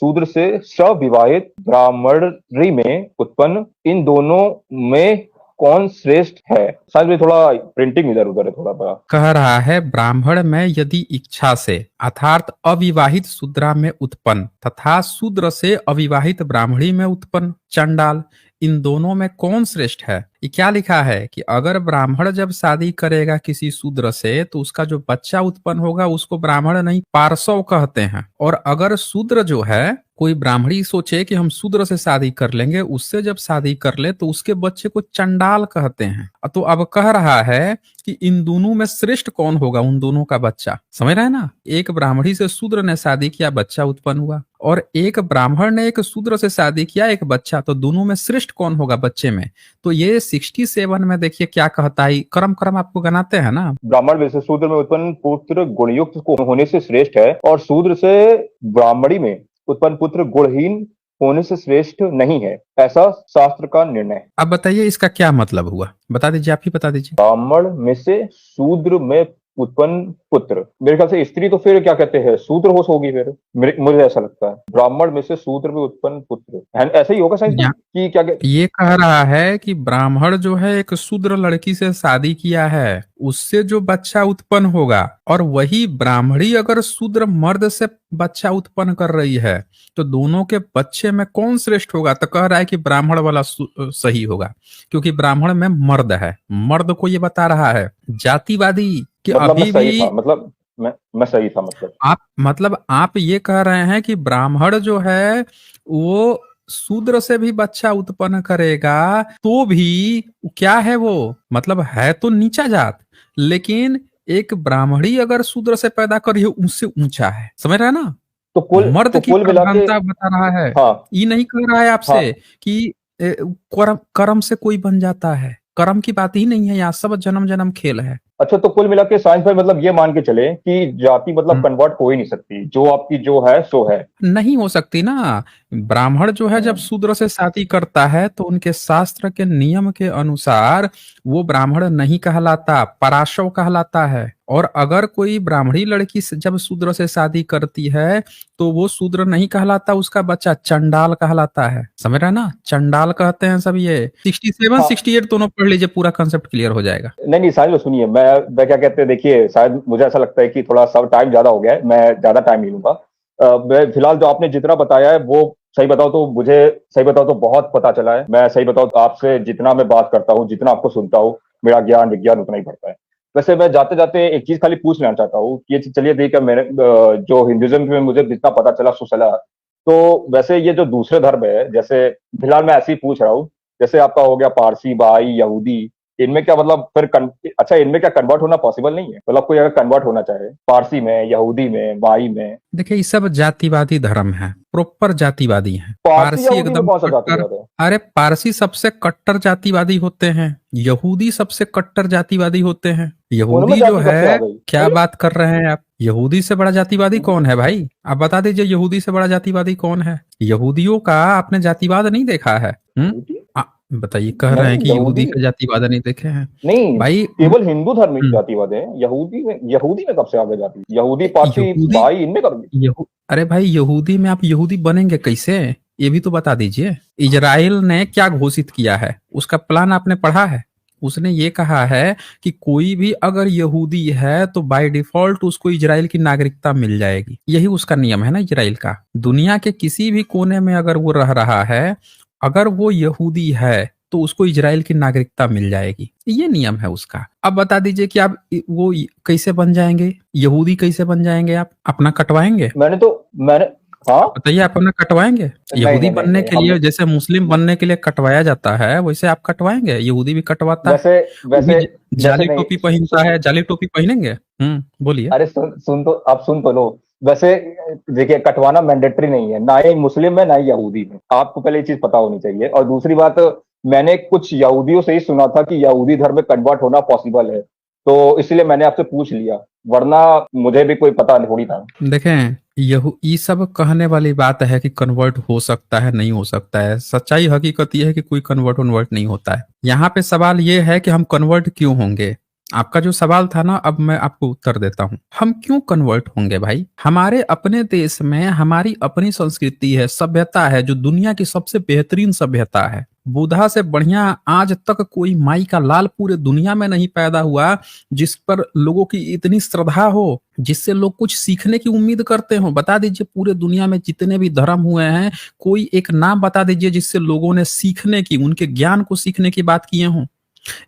C: शूद्र से स्रविवाहित ब्राह्मणी में उत्पन्न, इन दोनों में कौन श्रेष्ठ है? शायद में थोड़ा प्रिंटिंग इधर उधर है थोड़ा बड़ा।
B: कह रहा है ब्राह्मण में यदि इच्छा से अर्थात अविवाहित शूद्रा में उत्पन्न तथा शूद्र से अविवाहित ब्राह्मणी में उत्पन्न चंडाल, इन दोनों में कौन श्रेष्ठ है? ये क्या लिखा है कि अगर ब्राह्मण जब शादी करेगा किसी शूद्र से, तो उसका जो बच्चा उत्पन्न होगा उसको ब्राह्मण नहीं पार्श्व कहते हैं। और अगर शूद्र जो है, कोई ब्राह्मणी सोचे कि हम शूद्र से शादी कर लेंगे, उससे जब शादी कर ले तो उसके बच्चे को चंडाल कहते हैं। तो अब कह रहा है कि इन दोनों में श्रेष्ठ कौन होगा, उन दोनों का बच्चा। समझ रहे हैं ना? एक ब्राह्मणी से शूद्र ने शादी किया, बच्चा उत्पन्न हुआ, और एक ब्राह्मण ने एक शूद्र से शादी किया, एक बच्चा। तो दोनों में श्रेष्ठ कौन होगा बच्चे में? तो ये 67 में देखिए क्या कहता है, क्रम क्रम आपको गनाते हैं ना।
C: ब्राह्मण में से शूद्र में उत्पन्न पुत्र गुणयुक्त को होने से श्रेष्ठ है, और शूद्र से ब्राह्मणी में उत्पन्न पुत्र गुणहीन होने से श्रेष्ठ नहीं है, ऐसा शास्त्र का निर्णय है।
B: अब बताइए इसका क्या मतलब हुआ, बता दीजिए, आप ही बता दीजिए।
C: ब्राह्मण में से शूद्र में उत्पन्न पुत्र, मेरे ख्याल से स्त्री तो फिर क्या कहते हैं, शूद्र होगी फिर, मुझे ऐसा लगता है। ब्राह्मण में से शूद्र में उत्पन्न पुत्र, ऐसा ही होगा साइंस में कि क्या
B: ये कह रहा है कि ब्राह्मण जो है एक शूद्र लड़की से शादी किया है, उससे जो बच्चा उत्पन्न होगा, और वही ब्राह्मणी अगर शूद्र मर्द से बच्चा उत्पन्न कर रही है, तो दोनों के बच्चे में कौन श्रेष्ठ होगा? तो कह रहा है कि ब्राह्मण वाला सही होगा, क्योंकि ब्राह्मण में मर्द है। मर्द को ये बता रहा है जातिवादी कि
C: मतलब
B: अभी भी,
C: मतलब मैं सही था,
B: मतलब आप ये कह रहे हैं कि ब्राह्मण जो है वो शूद्र से भी बच्चा उत्पन्न करेगा, तो भी क्या है वो, मतलब है तो नीचा जात, लेकिन एक ब्राह्मणी अगर शूद्र से पैदा करी है उससे ऊंचा है। समझ रहे हैं ना?
C: तो
B: मर्द की प्रधानता बता रहा है।
C: हाँ,
B: ये नहीं कह रहा है आपसे कि कर्म से कोई बन जाता है, कर्म की बात ही नहीं है, यहाँ सब जन्म जन्म खेल है।
C: अच्छा, तो कुल मिला के साइंस भाई मतलब ये मान के चले कि जाति मतलब कन्वर्ट हो ही नहीं सकती, जो आपकी जो है सो है, नहीं
B: हो सकती ना। ब्राह्मण जो है जब शूद्र से शादी करता है, तो उनके शास्त्र के नियम के अनुसार वो ब्राह्मण नहीं कहलाता, पराशव कहलाता है। और अगर कोई ब्राह्मणी लड़की से जब शूद्र से शादी करती है, तो वो शूद्र नहीं कहलाता, उसका बच्चा चंडाल कहलाता है। समझ रहे हैं ना? चंडाल कहते हैं सब ये। 67 68 दोनों पढ़ लीजिए, पूरा कंसेप्ट क्लियर हो जाएगा।
C: नहीं साहिल सुनिए, मैं क्या कहते हैं, देखिए शायद मुझे ऐसा लगता है कि थोड़ा सब टाइम ज्यादा हो गया है, मैं ज्यादा टाइम नहीं लूंगा। मैं फिलहाल जो आपने जितना बताया है वो सही बताओ तो बहुत पता चला है। मैं सही बताऊं तो आपसे जितना मैं बात करता हूँ, जितना आपको सुनता हूँ, मेरा ज्ञान विज्ञान उतना ही बढ़ता है। वैसे मैं जाते जाते एक चीज खाली पूछ लेना चाहता हूँ, ये चलिए ठीक है, मैंने जो हिंदुइज्म में मुझे जितना पता चला सो चला, तो वैसे ये जो दूसरे धर्म है, जैसे फिलहाल मैं ऐसे ही पूछ रहा हूँ, जैसे आपका हो गया पारसी, बहाई, यहूदी, इनमें क्या मतलब फिर अच्छा इनमें क्या कन्वर्ट होना पॉसिबल नहीं है? मतलब कोई अगर कन्वर्ट होना चाहे पारसी में, यहूदी में, बहाई में।
B: देखिए ये सब जातिवादी धर्म है, प्रॉपर जातिवादी है।
C: पारसी एकदम कौन सा जातिवाद है?
B: अरे पारसी सबसे कट्टर जातिवादी होते हैं, यहूदी सबसे कट्टर जातिवादी होते हैं। यहूदी जो है, क्या बात कर रहे हैं आप? यहूदी से बड़ा जातिवादी कौन है भाई? आप बता दीजिए, यहूदी से बड़ा जातिवादी कौन है? यहूदियों का आपने जातिवाद नहीं देखा है? बताइए, कह रहे हैं
C: नहीं
B: कि यहूदी
C: यहूदी
B: का जातिवाद नहीं देखे हैं
C: नहीं,
B: भाई।
C: केवल हिंदू धर्म में
B: हम्म,
C: जातिवाद है। यहूदी में कब से आगे जाति, यहूदी पारसी
B: यहूदी
C: भाई इनमें कब?
B: अरे भाई, यहूदी में आप यहूदी बनेंगे कैसे, ये भी तो बता दीजिए। इजराइल ने क्या घोषित किया है, उसका प्लान आपने पढ़ा है? उसने ये कहा है कि कोई भी अगर यहूदी है तो बाय डिफॉल्ट उसको इजराइल की नागरिकता मिल जाएगी। यही उसका नियम है ना इजराइल का। दुनिया के किसी भी कोने में अगर वो रह रहा है, अगर वो यहूदी है तो उसको इजराइल की नागरिकता मिल जाएगी। ये नियम है उसका। अब बता दीजिए कि आप वो कैसे बन जाएंगे, यहूदी कैसे बन जाएंगे? आप अपना कटवाएंगे?
C: मैंने हाँ,
B: बताइए, आप अपना कटवाएंगे?
C: नहीं
B: यहूदी
C: नहीं नहीं
B: बनने
C: नहीं
B: के
C: हम
B: लिए जैसे मुस्लिम बनने के लिए कटवाया जाता है, वैसे आप कटवाएंगे? यहूदी भी कटवाता है।
C: वैसे
B: वो भी
C: वैसे वैसे
B: जाली
C: नहीं
B: टोपी पहनता है, जाली टोपी पहनेंगे? बोलिए।
C: अरे सुन तो आप सुन तो लो। वैसे देखिए, कटवाना मैंडेटरी नहीं है, ना ही मुस्लिम में ना ही यहूदी में। आपको पहले ये चीज पता होनी चाहिए। और दूसरी बात, मैंने कुछ यहूदियों से ही सुना था कि यहूदी धर्म में कन्वर्ट होना पॉसिबल है, तो इसलिए मैंने आपसे पूछ लिया, वरना मुझे भी कोई पता थोड़ी था।
B: देखें, ये सब कहने वाली बात है कि कन्वर्ट हो सकता है, नहीं हो सकता है। सच्चाई हकीकत ये है कि कोई कन्वर्ट नहीं होता है। यहाँ पे सवाल ये है कि हम कन्वर्ट क्यों होंगे। आपका जो सवाल था ना, अब मैं आपको उत्तर देता हूँ। हम क्यों कन्वर्ट होंगे भाई? हमारे अपने देश में हमारी अपनी संस्कृति है, सभ्यता है, जो दुनिया की सबसे बेहतरीन सभ्यता है। बुधा से बढ़िया आज तक कोई माई का लाल पूरे दुनिया में नहीं पैदा हुआ जिस पर लोगों की इतनी श्रद्धा हो, जिससे लोग कुछ सीखने की उम्मीद करते हो। बता दीजिए, पूरे दुनिया में जितने भी धर्म हुए हैं, कोई एक नाम बता दीजिए जिससे लोगों ने सीखने की, उनके ज्ञान को सीखने की बात किए हों।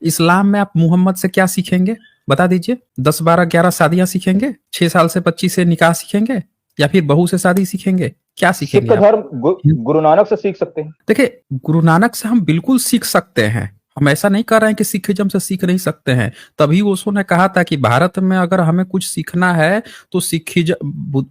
B: इस्लाम में आप मोहम्मद से क्या सीखेंगे? बता दीजिए। 10 12 11 शादियां सीखेंगे? 6 साल से 25 से निकाह सीखेंगे? या फिर बहू से शादी सीखेंगे? क्या
C: सिख
B: सीखेंगे आप?
C: धर्म गुरु नानक से सीख सकते हैं।
B: देखिए, गुरु नानक से हम बिल्कुल सीख सकते हैं। हम ऐसा नहीं कर रहे हैं कि सिखिज्म से सीख नहीं सकते हैं। तभी ओशो ने कहा था कि भारत में अगर हमें कुछ सीखना है तो सिखिज्म,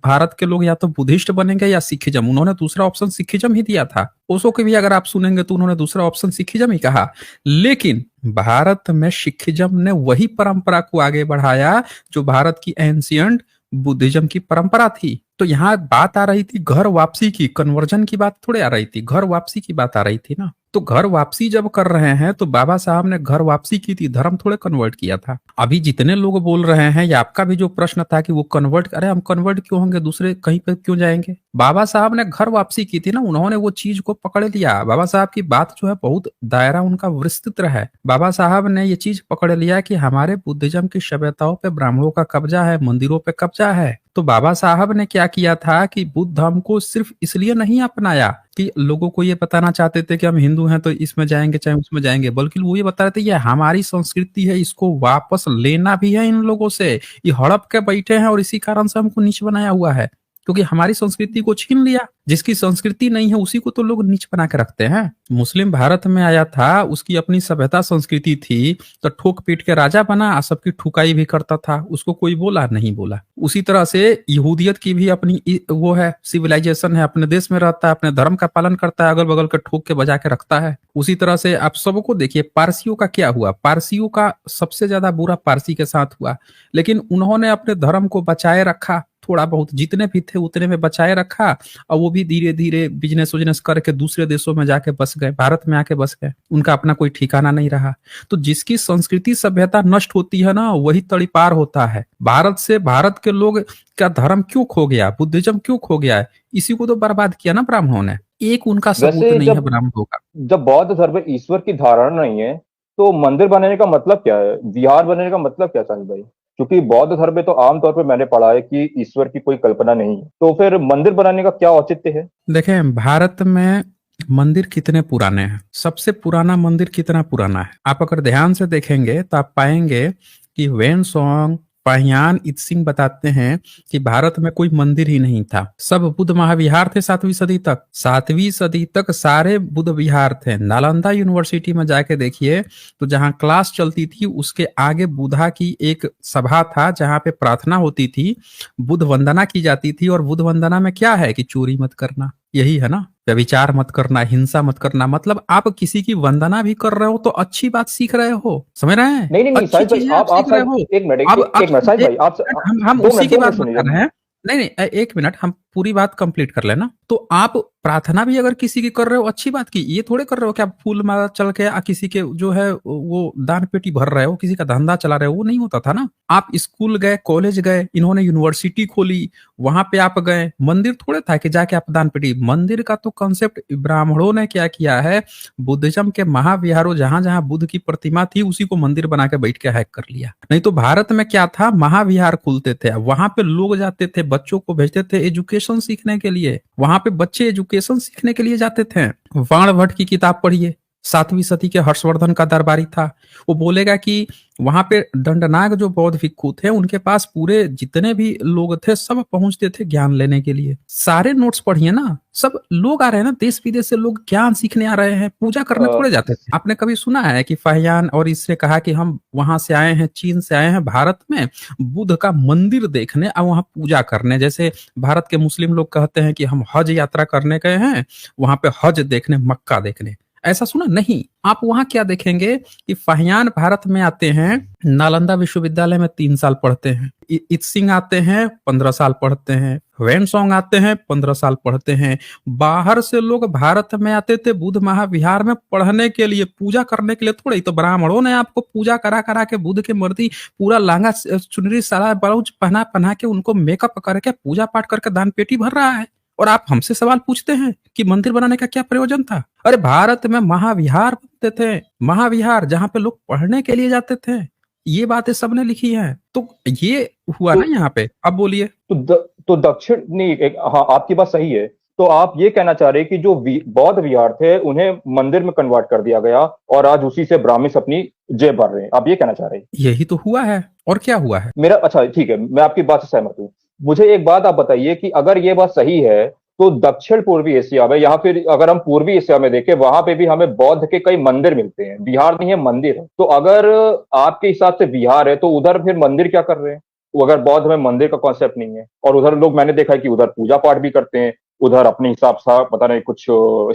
B: भारत के लोग या तो बुद्धिस्ट बनेंगे या सिखिज्म। उन्होंने दूसरा ऑप्शन सिखिज्म ही दिया था। ओशो के भी अगर आप सुनेंगे तो उन्होंने दूसरा ऑप्शन सिखिज्म ही कहा। लेकिन भारत में सिखिज्म ने वही परंपरा को आगे बढ़ाया जो भारत की एंशियंट बुद्धिज्म की परंपरा थी। तो यहाँ बात आ रही थी घर वापसी की, कन्वर्जन की बात थोड़े आ रही थी, घर वापसी की बात आ रही थी ना। तो घर वापसी जब कर रहे हैं तो बाबा साहब ने घर वापसी की थी, धर्म थोड़े कन्वर्ट किया था। अभी जितने लोग बोल रहे हैं, या आपका भी जो प्रश्न था कि वो कन्वर्ट, अरे हम कन्वर्ट क्यों होंगे, दूसरे कहीं पे क्यों जाएंगे? बाबा साहब ने घर वापसी की थी ना, उन्होंने वो चीज को पकड़ लिया। बाबा साहब की बात जो है बहुत दायरा उनका विस्तृत है। बाबा साहब ने ये चीज पकड़ लिया कि हमारे बुद्धिज्म की सभ्यताओं पे ब्राह्मणों का कब्जा है, मंदिरों पे कब्जा है। तो बाबा साहब ने क्या किया था कि बुद्ध धर्म को सिर्फ इसलिए नहीं अपनाया कि लोगों को ये बताना चाहते थे कि हम हिंदू हैं तो इसमें जाएंगे चाहे उसमें जाएंगे, बल्कि वो ये बता रहे थे ये हमारी संस्कृति है, इसको वापस लेना भी है इन लोगों से। ये हड़प के बैठे हैं और इसी कारण से हमको नीच बनाया हुआ है, क्योंकि हमारी संस्कृति को छीन लिया। जिसकी संस्कृति नहीं है उसी को तो लोग नीच बना के रखते हैं। मुस्लिम भारत में आया था, उसकी अपनी सभ्यता संस्कृति थी, तो ठोक पीट के राजा बना, सबकी ठुकाई भी करता था, उसको कोई बोला नहीं बोला। उसी तरह से यहूदियत की भी अपनी वो है, सिविलाइजेशन है, अपने देश में रहता है, अपने धर्म का पालन करता है, अगल बगल के ठोक के बजा के रखता है। उसी तरह से आप सबको देखिए, पारसियों का क्या हुआ? पारसियों का सबसे ज्यादा बुरा पारसी के साथ हुआ, लेकिन उन्होंने अपने धर्म को बचाए रखा। थोड़ा बहुत जितने भी थे उतने में बचाए रखा, और वो भी धीरे धीरे बिजनेस करके दूसरे देशों में जाके बस गए, भारत में आके बस गए। उनका अपना कोई ठिकाना नहीं रहा। तो जिसकी संस्कृति सभ्यता नष्ट होती है ना, वही तड़ीपार होता है। भारत के लोग का धर्म क्यों खो गया, बुद्धिज्म क्यों खो गया है? इसी को तो बर्बाद किया ना ब्राह्मणों ने। एक उनका सबूत नहीं है ब्राह्मणों का।
C: जब बौद्ध धर्म में ईश्वर की धारणा नहीं है तो मंदिर बनाने का मतलब क्या है, विहार बनाने का मतलब क्या साहिल भाई? क्योंकि बौद्ध धर्म में तो आमतौर पर मैंने पढ़ा है कि ईश्वर की कोई कल्पना नहीं है, तो फिर मंदिर बनाने का क्या औचित्य है?
B: देखें, भारत में मंदिर कितने पुराने हैं, सबसे पुराना मंदिर कितना पुराना है, आप अगर ध्यान से देखेंगे तो आप पाएंगे कि वेनसोंग, पाहियान, इत्सिंग बताते हैं कि भारत में कोई मंदिर ही नहीं था, सब बुद्ध महाविहार थे। 7वीं सदी तक, 7वीं सदी तक सारे बुद्ध विहार थे। नालंदा यूनिवर्सिटी में जाके देखिए तो जहां क्लास चलती थी उसके आगे बुद्धा की एक सभा था, जहां पे प्रार्थना होती थी, बुद्ध वंदना की जाती थी। और बुद्ध वंदना में क्या है कि चोरी मत करना, यही है ना, व्यभिचार मत करना, हिंसा मत करना। मतलब आप किसी की वंदना भी कर रहे हो तो अच्छी बात सीख रहे हो, समझ रहे हैं?
C: नहीं
B: अच्छी चीजें आप सीख रहे हो।
C: एक मिनट साहिल भाई, आप
B: हम उसी की बात कर रहे हैं। नहीं, एक मिनट, हम पूरी बात कंप्लीट कर लेना। तो आप प्रार्थना भी अगर किसी की कर रहे हो अच्छी बात की, ये थोड़े कर रहे हो कि आप फूल माला चल के किसी के जो है वो दान पेटी भर रहे हो, किसी का धंधा चला रहे हो, वो नहीं होता था ना। आप स्कूल गए, कॉलेज गए, इन्होंने यूनिवर्सिटी खोली, वहां पे आप गए, मंदिर थोड़े था कि जाके आप दान पेटी। मंदिर का तो कंसेप्ट ब्राह्मणों ने क्या किया है, बुद्धिज्म के महाविहारों जहां जहां बुद्ध की प्रतिमा थी उसी को मंदिर बना के बैठ के हैक कर लिया। नहीं तो भारत में क्या था, महाविहार खुलते थे, वहां पे लोग जाते थे, बच्चों को भेजते थे एजुकेशन सीखने के लिए, वहां पे बच्चे एजुकेशन सीखने के लिए जाते थे। वाण भट्ट की किताब पढ़िए, 7वीं सदी के हर्षवर्धन का दरबारी था, वो बोलेगा कि वहां पे दंडनाग जो बौद्ध भिक्षु थे उनके पास पूरे जितने भी लोग थे सब पहुंचते थे ज्ञान लेने के लिए। सारे नोट्स पढ़िए ना, सब लोग आ रहे हैं ना, देश विदेश से लोग ज्ञान सीखने आ रहे हैं, पूजा करने थोड़े जाते थे। आपने कभी सुना है कि फहियान और इससे कहा कि हम वहां से आए हैं, चीन से आए हैं भारत में बुद्ध का मंदिर देखने और वहां पूजा करने, जैसे भारत के मुस्लिम लोग कहते हैं कि हम हज यात्रा करने गए हैं, वहां पे हज देखने, मक्का देखने, ऐसा सुना नहीं। आप वहां क्या देखेंगे कि फहियान भारत में आते हैं, नालंदा विश्वविद्यालय में 3 साल पढ़ते हैं, इत्सिंग आते हैं 15 साल पढ़ते हैं, वेनसोंग आते हैं 15 साल पढ़ते हैं। बाहर से लोग भारत में आते थे बुद्ध महाविहार में पढ़ने के लिए, पूजा करने के लिए थोड़े। तो ब्राह्मणों ने आपको पूजा करा करा के बुद्ध के मूर्ति पूरा लांगा चुनरी सारा ब्लाउज पहना पहना के उनको मेकअप करके पूजा पाठ करके दान पेटी भर रहा है, और आप हमसे सवाल पूछते हैं कि मंदिर बनाने का क्या प्रयोजन था। अरे भारत में महाविहार बनते थे, महाविहार जहां पे लोग पढ़ने के लिए जाते थे, ये बातें सबने लिखी हैं। तो ये हुआ ना यहाँ पे। अब बोलिए।
C: तो दक्षिण नहीं हाँ, आपकी बात सही है। तो आप ये कहना चाह रहे हैं कि जो बौद्ध विहार थे उन्हें मंदिर में कन्वर्ट कर दिया गया और आज उसी से ब्राह्मण अपनी जेब भर रहे हैं, आप ये कहना चाह रहे हैं?
B: यही तो हुआ है, और क्या हुआ है?
C: मेरा अच्छा ठीक है, मैं आपकी बात से सहमत हूँ। मुझे एक बात आप बताइए कि अगर ये बात सही है तो दक्षिण पूर्वी एशिया में, या फिर अगर हम पूर्वी एशिया में देखें, वहां पे भी हमें बौद्ध के कई मंदिर मिलते हैं, विहार नहीं है मंदिर है। तो अगर आपके हिसाब से विहार है तो उधर फिर मंदिर क्या कर रहे हैं? वो अगर बौद्ध में मंदिर का कॉन्सेप्ट नहीं है, और उधर लोग मैंने देखा है कि उधर पूजा पाठ भी करते हैं, उधर अपने हिसाब से पता नहीं कुछ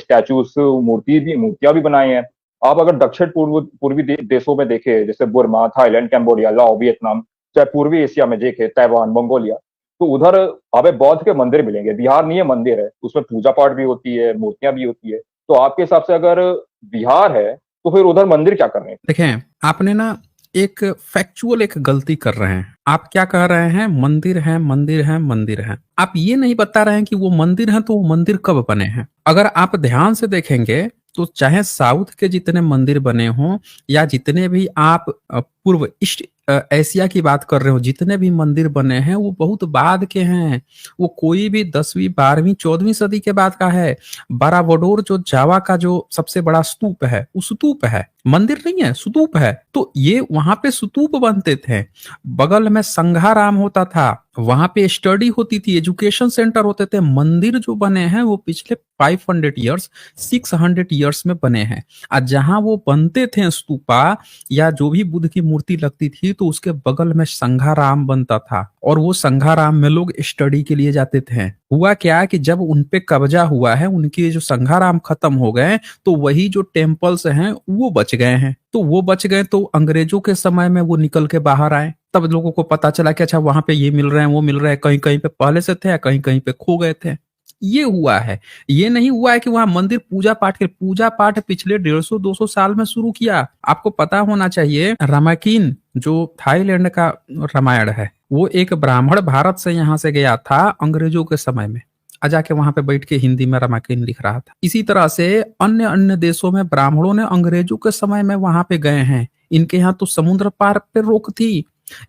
C: स्टैचूज मूर्तियां भी बनाए हैं। आप अगर दक्षिण पूर्वी देशों में देखे, जैसे बुर्मा, थाईलैंड, कैम्बोडिया, लाओ, वियतनाम, चाहे पूर्वी एशिया में देखे, ताइवान, मंगोलिया, तो उधर हमें बौद्ध के मंदिर मिलेंगे। बिहार नहीं है मंदिर है, उसमें पूजा पाठ भी होती है, मूर्तियां भी होती है। तो आपके हिसाब से अगर बिहार है तो फिर उधर मंदिर क्या कर रहे हैं?
B: देखें, आपने ना एक फैक्चुअल एक गलती कर रहे हैं। आप क्या कह रहे हैं, मंदिर है, मंदिर है, मंदिर है। आप ये नहीं बता रहे हैं कि वो मंदिर है तो वो मंदिर कब बने हैं। अगर आप ध्यान से देखेंगे तो चाहे साउथ के जितने मंदिर बने हों या जितने भी आप पूर्व ईस्ट एशिया की बात कर रहे हो, जितने भी मंदिर बने हैं वो बहुत बाद के हैं। वो कोई भी 10वीं 12वीं 14वीं सदी के बाद का है। बारावडोर जो जावा का जो सबसे बड़ा स्तूप है, वो स्तूप है, मंदिर नहीं है, स्तूप है। तो ये वहां पे स्तूप बनते थे, बगल में संघाराम होता था, वहां पे स्टडी होती थी, एजुकेशन सेंटर होते थे। मंदिर जो बने हैं वो पिछले 500 ईयर्स 600 ईयर्स में बने हैं। और जहां वो बनते थे स्तूपा या जो भी बुद्ध की मूर्ति लगती थी, तो उसके बगल में संघाराम बनता था, और वो संघाराम में लोग स्टडी के लिए जाते थे। हुआ क्या कि जब उनपे कब्जा हुआ है, उनके जो संघाराम खत्म हो गए, तो वही जो टेम्पल्स हैं वो बच गए हैं। तो वो बच गए तो अंग्रेजों के समय में वो निकल के बाहर आए, तब लोगों को पता चला कि अच्छा वहां पे ये मिल रहे हैं, वो मिल रहे हैं, कहीं कहीं पे पहले से थे, कहीं कहीं पे खो गए थे। ये हुआ है। ये नहीं हुआ है कि वहां मंदिर पूजा पाठ पिछले 150-200 साल में शुरू किया। आपको पता होना चाहिए, रामायण जो थाईलैंड का रामायण है, वो एक ब्राह्मण भारत से यहाँ से गया था अंग्रेजों के समय में, जाके वहां पे बैठ के हिंदी में रामायण लिख रहा था। इसी तरह से अन्य अन्य देशों में ब्राह्मणों ने अंग्रेजों के समय में वहां पे गए हैं। इनके यहाँ तो समुद्र पार पे रोक थी।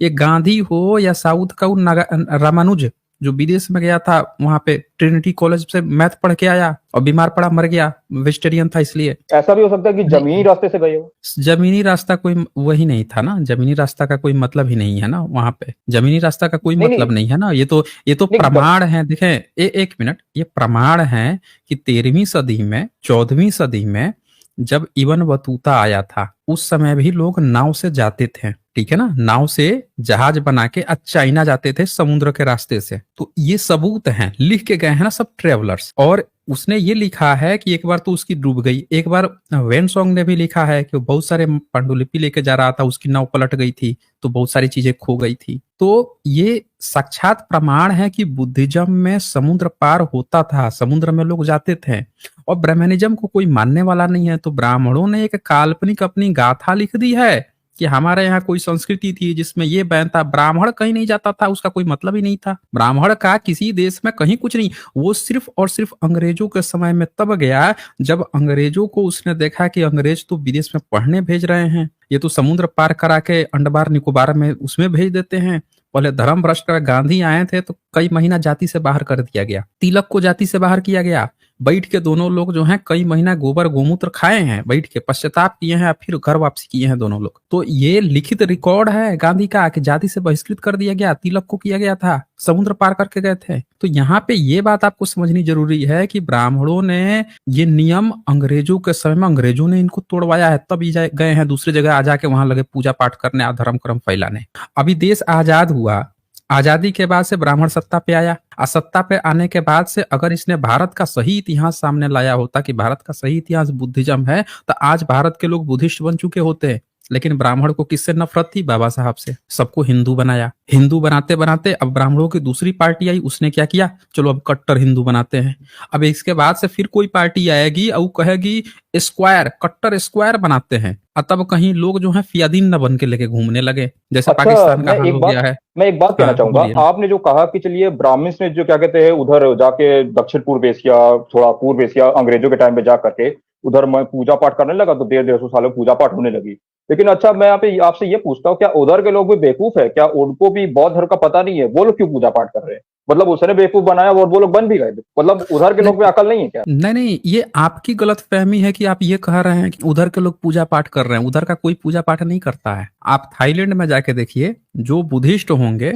B: ये गांधी हो या साउथ का रामानुज जो विदेश में गया था, वहां पे ट्रिनिटी कॉलेज से मैथ पढ़ के आया और बीमार पड़ा, मर गया, वेजिटेरियन था इसलिए।
C: ऐसा भी हो सकता है कि जमीनी रास्ते से गए हो।
B: जमीनी रास्ता कोई वही नहीं था ना, जमीनी रास्ता का कोई मतलब ही नहीं है ना, वहां पे जमीनी रास्ता का कोई मतलब नहीं है ना। ये तो प्रमाण है। देखें, एक मिनट, ये प्रमाण है कि 13वीं सदी में 14वीं सदी में जब इबन बतूता आया था, उस समय भी लोग नाव से जाते थे, ठीक है ना, नाव से जहाज बना के चाइना जाते थे समुद्र के रास्ते से। तो ये सबूत हैं, लिख के गए हैं ना सब ट्रेवलर्स। और उसने ये लिखा है कि एक बार तो उसकी डूब गई, एक बार वेनसोंग ने भी लिखा है कि वो बहुत सारे पांडुलिपि लेके जा रहा था, उसकी नाव पलट गई थी, तो बहुत सारी चीजें खो गई थी। तो ये साक्षात प्रमाण है कि बुद्धिज्म में समुद्र पार होता था, समुद्र में लोग जाते थे, और ब्राह्मणिज्म को कोई मानने वाला नहीं है। तो ब्राह्मणों ने एक काल्पनिक अपनी गाथा लिख दी है कि हमारे यहाँ कोई संस्कृति थी जिसमें ये बैन था। ब्राह्मण कहीं नहीं जाता था, उसका कोई मतलब ही नहीं था। ब्राह्मण का किसी देश में कहीं कुछ नहीं, वो सिर्फ और सिर्फ अंग्रेजों के समय में तब गया जब अंग्रेजों को उसने देखा कि अंग्रेज तो विदेश में पढ़ने भेज रहे हैं, ये तो समुद्र पार करा के अंडमान निकोबार में उसमें भेज देते हैं। पहले धर्म भ्रष्ट गांधी आए थे तो कई महीना जाति से बाहर कर दिया गया, तिलक को जाति से बाहर किया गया। बैठ के दोनों लोग जो हैं कई महीना गोबर गोमूत्र खाए हैं, बैठ के पश्चाताप किए हैं, फिर घर वापसी किए हैं दोनों लोग। तो ये लिखित रिकॉर्ड है गांधी का कि जाति से बहिष्कृत कर दिया गया, तिलक को किया गया था, समुद्र पार करके गए थे। तो यहाँ पे ये बात आपको समझनी जरूरी है कि ब्राह्मणों ने ये नियम अंग्रेजों के समय में अंग्रेजों ने इनको तोड़वाया है, तब ये गए हैं दूसरी जगह आ जाके वहां लगे पूजा पाठ करने, अधर्म कर्म फैलाने। अभी देश आजाद हुआ, आजादी के बाद से ब्राह्मण सत्ता पे आया, और सत्ता पे आने के बाद से अगर इसने भारत का सही इतिहास सामने लाया होता कि भारत का सही इतिहास बुद्धिज्म है, तो आज भारत के लोग बुद्धिस्ट बन चुके होते। लेकिन ब्राह्मण को किससे नफरत थी? बाबा साहब से। सबको हिंदू बनाया, हिंदू बनाते बनाते अब ब्राह्मणों की दूसरी पार्टी आई, उसने क्या किया, चलो अब कट्टर हिंदू बनाते हैं। अब इसके बाद से फिर कोई पार्टी आएगी और कहेगी स्क्वायर, कट्टर स्क्वायर बनाते हैं, और तब कहीं लोग जो है फियादीन न बन के लेके घूमने लगे, जैसे
C: अच्छा,
B: पाकिस्तान का हाल हो गया है।
C: मैं एक बात कहना
B: हाँ,
C: चाहूंगा।
B: बोलिए।
C: आपने जो कहा कि चलिए ब्राह्मण्स ने जो क्या कहते हैं उधर जाके दक्षिण पूर्व एशिया, थोड़ा पूर्व एशिया अंग्रेजों के टाइम पे जा करके उधर मैं पूजा पाठ करने लगा, तो 150-150 सालों पूजा पाठ होने लगी। लेकिन अच्छा, मैं यहाँ पे आपसे ये पूछता हूँ, क्या उधर के लोग भी बेवकूफ है? क्या उनको भी बौद्ध धर्म का पता नहीं है? वो लोग क्यों पूजा पाठ कर रहे हैं? मतलब उसने बेवकूफ बनाया और वो लोग बन भी गए, मतलब उधर के लोग में अकल नहीं है क्या?
B: नहीं नहीं, ये आपकी गलत फहमी है कि आप ये कह रहे हैं कि उधर के लोग पूजा पाठ कर रहे हैं। उधर का कोई पूजा पाठ नहीं करता है। आप थाईलैंड में जाके देखिए, जो बुद्धिस्ट होंगे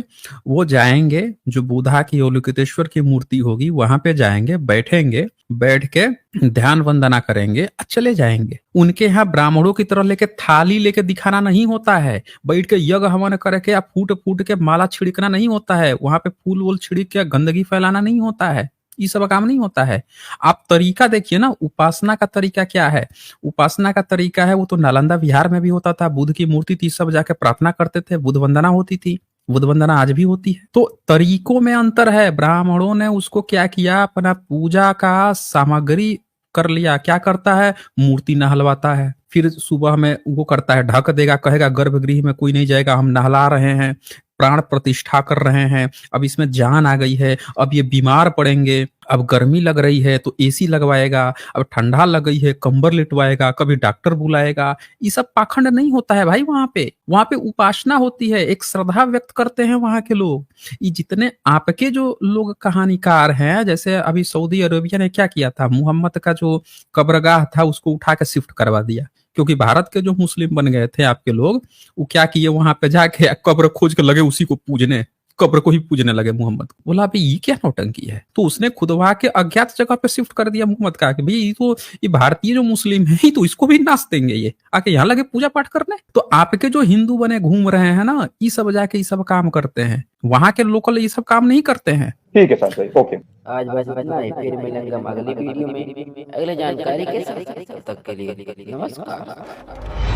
B: वो जाएंगे, जो बुद्धा की अवलोकितेश्वर की मूर्ति होगी वहां पे जाएंगे, बैठेंगे, बैठ के ध्यान वंदना करेंगे, चले जाएंगे। उनके यहाँ ब्राह्मणों की तरह लेके थाली लेके दिखाना नहीं होता है, बैठ के यज्ञ हवन करके या फूट फूट के माला छिड़कना नहीं होता है, वहां पे फूल वूल छिड़क के गंदगी फैलाना नहीं होता है, ये सब काम नहीं होता है। आप तरीका देखिए ना, उपासना का तरीका क्या है? उपासना का तरीका है, वो तो नालंदा विहार में भी होता था, बुद्ध की मूर्ति थी, सब जाके प्रार्थना करते थे, बुद्ध वंदना होती थी, बुद्ध वंदना आज भी होती है। तो तरीकों में अंतर है। ब्राह्मणों ने उसको क्या किया, अपना पूजा का सामग्री कर लिया। क्या करता है? मूर्ति नहलवाता है, फिर सुबह में वो करता है, ढक देगा, कहेगा गर्भगृह में कोई नहीं जाएगा, हम नहला रहे हैं, प्राण प्रतिष्ठा कर रहे हैं, अब इसमें जान आ गई है, अब ये बीमार पड़ेंगे, अब गर्मी लग रही है तो एसी लगवाएगा, अब ठंडा लग गई है कंबल लिटवाएगा, कभी डॉक्टर बुलाएगा। ये सब पाखंड नहीं होता है भाई। वहां पे उपासना होती है, एक श्रद्धा व्यक्त करते हैं वहां के लोग। ये जितने आपके जो लोग कहानीकार हैं, जैसे अभी सऊदी अरेबिया ने क्या किया था, मुहम्मद का जो कब्रगाह था उसको उठा के शिफ्ट करवा दिया, क्योंकि भारत के जो मुस्लिम बन गए थे आपके लोग, वो क्या किए, वहां पे जाके कब्र खोज के लगे उसी को पूजने, कब्र को ही पूजने लगे मुहम्मद को। बोला अभी ये क्या नौटंकी है? तो उसने खुदवा के अज्ञात जगह पे शिफ्ट कर दिया मुहम्मद का, कि भाई ये तो ये भारतीय जो मुस्लिम है, तो इसको भी नाच देंगे, ये आके यहाँ लगे पूजा पाठ करने। तो आपके जो हिंदू बने घूम रहे हैं ना, ये सब जाके ये सब काम करते हैं, वहां के लोकल ये सब काम नहीं करते हैं।
C: ठीक है सर, ओके।
A: आज बस इतना ही, फिर मिलेंगे हम अगली वीडियो में अगले जानकारी के साथ। तब तक के लिए नमस्कार।